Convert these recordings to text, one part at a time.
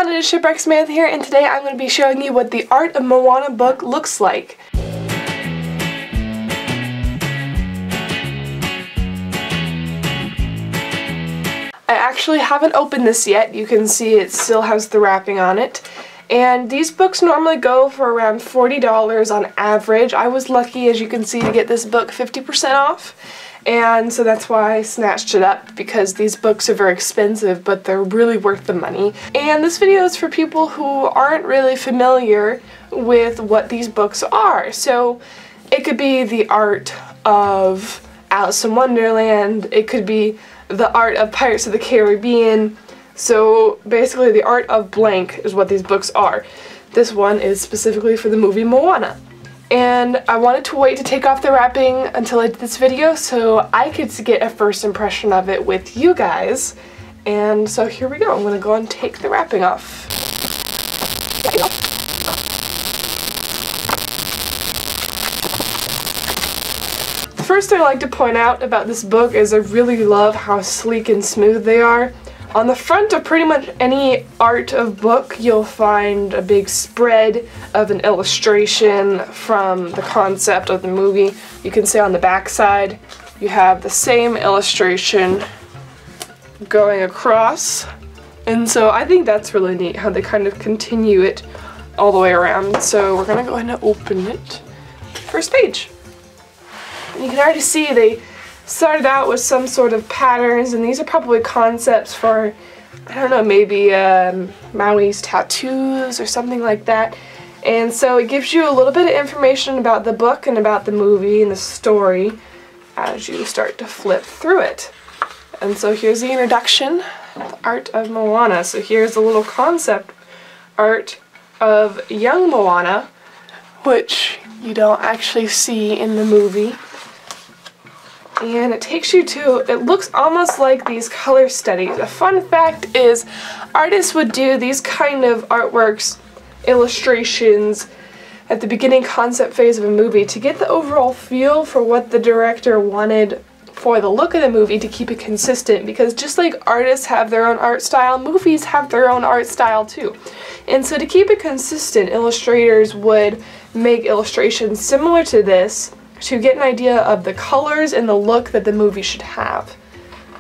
everyone, it is Shipwreck Samantha here, and today I'm going to be showing you what the Art of Moana book looks like. I actually haven't opened this yet. You can see it still has the wrapping on it. And these books normally go for around $40 on average. I was lucky, as you can see, to get this book 50% off. And so that's why I snatched it up, because these books are very expensive, but they're really worth the money. And this video is for people who aren't really familiar with what these books are. So it could be the art of Alice in Wonderland, it could be the art of Pirates of the Caribbean. So basically the art of blank is what these books are. This one is specifically for the movie Moana. And I wanted to wait to take off the wrapping until I did this video so I could get a first impression of it with you guys. And so here we go. I'm going to go and take the wrapping off. The first thing I like to point out about this book is I really love how sleek and smooth they are. On the front of pretty much any art of book, you'll find a big spread of an illustration from the concept of the movie. You can see on the back side, you have the same illustration going across. And so I think that's really neat how they kind of continue it all the way around. So we're gonna go ahead and open it. First page. And you can already see they started out with some sort of patterns, and these are probably concepts for, I don't know, maybe Maui's tattoos or something like that. And so it gives you a little bit of information about the book and about the movie and the story as you start to flip through it. And so here's the introduction, the art of Moana. So here's a little concept art of young Moana, which you don't actually see in the movie. And it takes you to, it looks almost like these color studies. A fun fact is artists would do these kind of artworks, illustrations, at the beginning concept phase of a movie to get the overall feel for what the director wanted for the look of the movie, to keep it consistent, because just like artists have their own art style, movies have their own art style too. And so to keep it consistent, illustrators would make illustrations similar to this to get an idea of the colors and the look that the movie should have.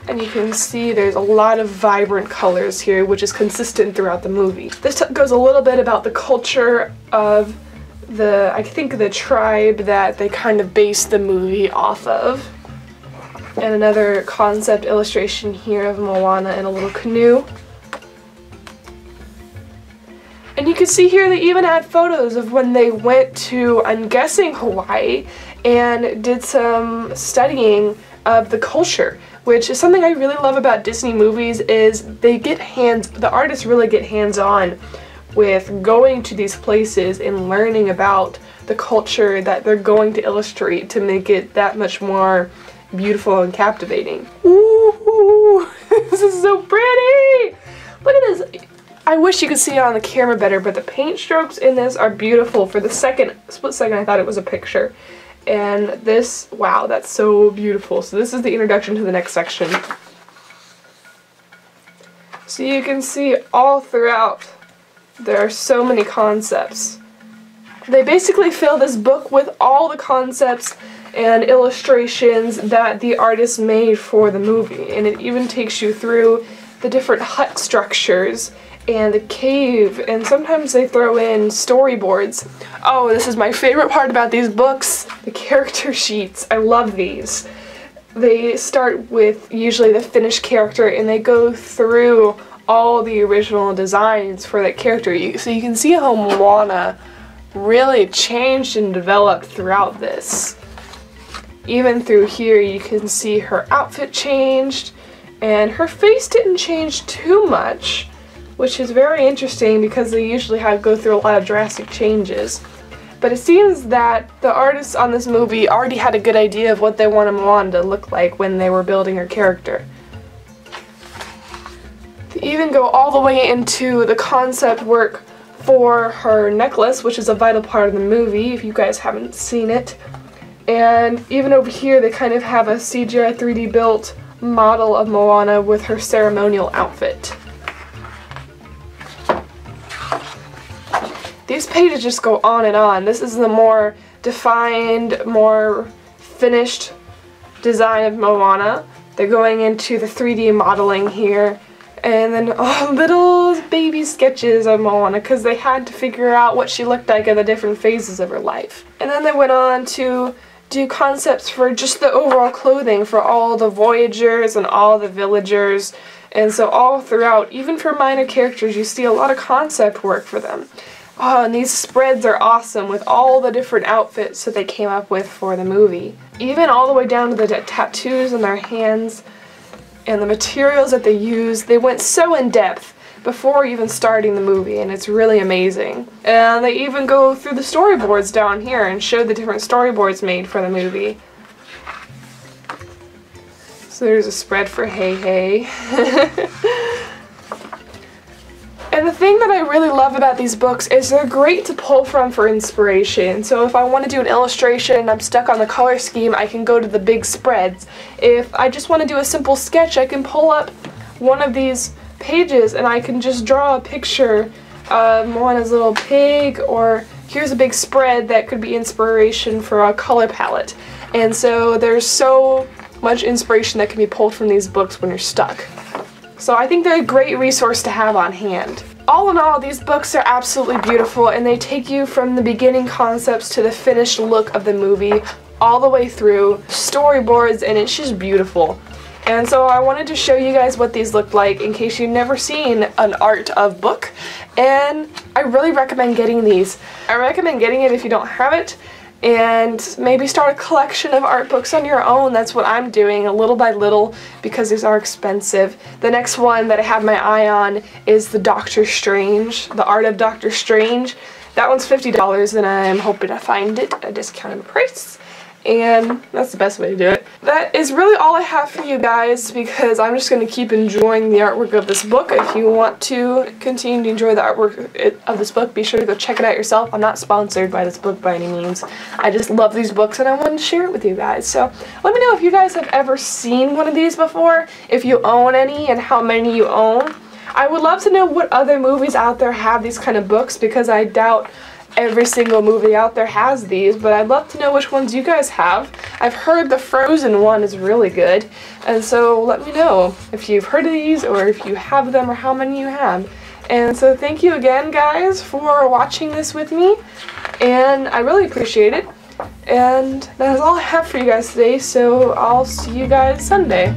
And you can see there's a lot of vibrant colors here, which is consistent throughout the movie. This goes a little bit about the culture of the, I think, the tribe that they kind of base the movie off of. And another concept illustration here of Moana in a little canoe. And you can see here they even had photos of when they went to, I'm guessing, Hawaii, and did some studying of the culture, which is something I really love about Disney movies, is the artists really get hands-on with going to these places and learning about the culture that they're going to illustrate to make it that much more beautiful and captivating. Ooh, this is so pretty! Look at this! I wish you could see it on the camera better, but the paint strokes in this are beautiful. For the split second I thought it was a picture. And this, wow, that's so beautiful. So this is the introduction to the next section. So you can see all throughout there are so many concepts. They basically fill this book with all the concepts and illustrations that the artist made for the movie. And it even takes you through the different hut structures and the cave, and sometimes they throw in storyboards. Oh, this is my favorite part about these books, the character sheets. I love these. They start with usually the finished character, and they go through all the original designs for that character. So you can see how Moana really changed and developed throughout this. Even through here you can see her outfit changed, and her face didn't change too much, which is very interesting because they usually go through a lot of drastic changes. But it seems that the artists on this movie already had a good idea of what they wanted Moana to look like when they were building her character. They even go all the way into the concept work for her necklace, which is a vital part of the movie if you guys haven't seen it. And even over here they kind of have a CGI 3D built model of Moana with her ceremonial outfit. These pages just go on and on. This is the more defined, more finished design of Moana. They're going into the 3D modeling here. And then little baby sketches of Moana because they had to figure out what she looked like in the different phases of her life. And then they went on to do concepts for just the overall clothing for all the voyagers and all the villagers. And so all throughout, even for minor characters, you see a lot of concept work for them. Oh, and these spreads are awesome with all the different outfits that they came up with for the movie. Even all the way down to the tattoos on their hands and the materials that they used. They went so in depth before even starting the movie, and it's really amazing. And they even go through the storyboards down here and show the different storyboards made for the movie. So there's a spread for Hey Hey. And the thing that I really love about these books is they're great to pull from for inspiration. So if I want to do an illustration and I'm stuck on the color scheme, I can go to the big spreads. If I just want to do a simple sketch, I can pull up one of these pages and I can just draw a picture of Moana's little pig, or here's a big spread that could be inspiration for a color palette. And so there's so much inspiration that can be pulled from these books when you're stuck. So I think they're a great resource to have on hand. All in all, these books are absolutely beautiful, and they take you from the beginning concepts to the finished look of the movie all the way through storyboards, and it's just beautiful. And so I wanted to show you guys what these look like in case you've never seen an art of book, and I really recommend getting these. I recommend getting it if you don't have it, and maybe start a collection of art books on your own. That's what I'm doing, a little by little, because these are expensive. The next one that I have my eye on is the Doctor Strange, the Art of Doctor Strange. That one's $50, and I'm hoping to find it at a discounted price. And that's the best way to do it. That is really all I have for you guys, because I'm just going to keep enjoying the artwork of this book. If you want to continue to enjoy the artwork of this book, be sure to go check it out yourself. I'm not sponsored by this book by any means. I just love these books and I wanted to share it with you guys. So let me know if you guys have ever seen one of these before, if you own any, and how many you own. I would love to know what other movies out there have these kind of books, because I doubt every single movie out there has these, but I'd love to know which ones you guys have. I've heard the Frozen one is really good, and so let me know if you've heard of these, or if you have them, or how many you have. And so thank you again, guys, for watching this with me, and I really appreciate it. And that is all I have for you guys today, so I'll see you guys Sunday.